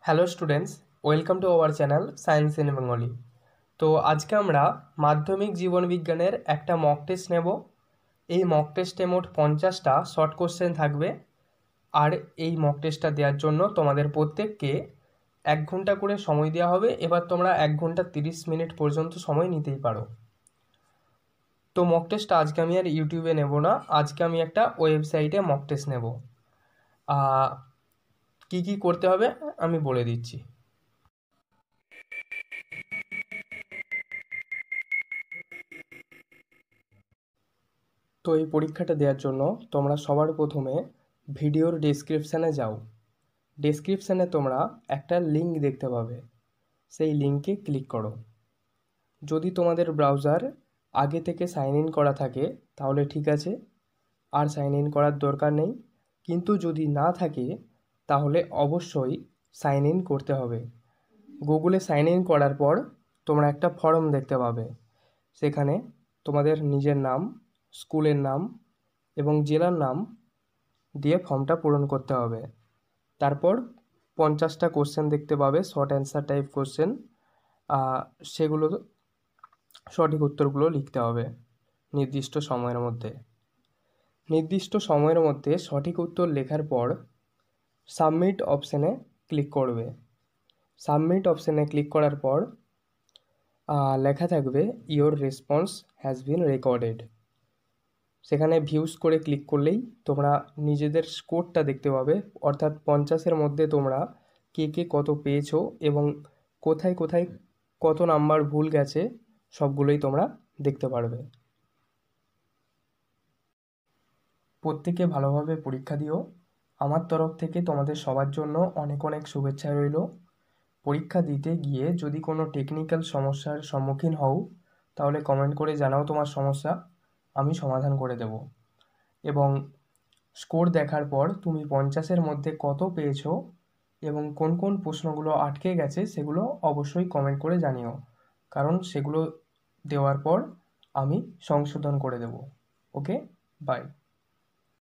Hello students, welcome to our channel science in Bengali. তো আজকে আমরা মাধ্যমিক জীবনবিজ্ঞানের একটা মক টেস্ট নেব। এই মক টেস্টে মোট 50টা শর্ট কোশ্চেন থাকবে। আর এই মক টেস্টটা দেওয়ার জন্য তোমাদের প্রত্যেককে 1 ঘন্টা করে সময় দেওয়া হবে। এবার তোমরা 1 ঘন্টা 30 মিনিট পর্যন্ত সময় নিতেই পারো। তো মক টেস্টটা আজকে আমি আর ইউটিউবে নেব না, আজকে আমি একটা ওয়েবসাইটে মক টেস্ট নেব। কী কী করতে হবে আমি বলে দিচ্ছি। তো এই পরীক্ষাটা দেওয়ার জন্য তোমরা সবার প্রথমে ভিডিওর ডেসক্রিপশানে যাও। ডেসক্রিপশানে তোমরা একটা লিঙ্ক দেখতে পাবে, সেই লিঙ্কে ক্লিক করো। যদি তোমাদের ব্রাউজার আগে থেকে সাইন ইন করা থাকে তাহলে ঠিক আছে, আর সাইন ইন করার দরকার নেই। কিন্তু যদি না থাকে তাহলে অবশ্যই সাইন ইন করতে হবে। গুগলে সাইন ইন করার পর তোমরা একটা ফর্ম দেখতে পাবে, সেখানে তোমাদের নিজের নাম, স্কুলের নাম এবং জেলার নাম দিয়ে ফর্মটা পূরণ করতে হবে। তারপর 50টা কোশ্চেন দেখতে পাবে, শর্ট অ্যান্সার টাইপ কোশ্চেন। সেগুলো সঠিক উত্তরগুলো লিখতে হবে নির্দিষ্ট সময়ের মধ্যে। নির্দিষ্ট সময়ের মধ্যে সঠিক উত্তর লেখার পর সাবমিট অপশানে ক্লিক করবে। সাবমিট অপশানে ক্লিক করার পর লেখা থাকবে your response has been recorded. সেখানে ভিউজ করে ক্লিক করলেই তোমরা নিজেদের স্কোরটা দেখতে পাবে, অর্থাৎ 50-এর মধ্যে তোমরা কে কে কত পেয়েছো এবং কোথায় কোথায় কত নাম্বার ভুল গেছে সবগুলোই তোমরা দেখতে পারবে। প্রত্যেকে ভালোভাবে পরীক্ষা দিও। আমার তরফ থেকে তোমাদের সবার জন্য অনেক অনেক শুভেচ্ছা রইল। পরীক্ষা দিতে গিয়ে যদি কোনো টেকনিক্যাল সমস্যার সম্মুখীন হও তাহলে কমেন্ট করে জানাও তোমার সমস্যা, আমি সমাধান করে দেব। এবং স্কোর দেখার পর তুমি 50-এর মধ্যে কত পেয়েছো এবং কোন কোন প্রশ্নগুলো আটকে গেছে সেগুলো অবশ্যই কমেন্ট করে জানিও, কারণ সেগুলো দেওয়ার পর আমি সংশোধন করে দেব। ওকে, বাই।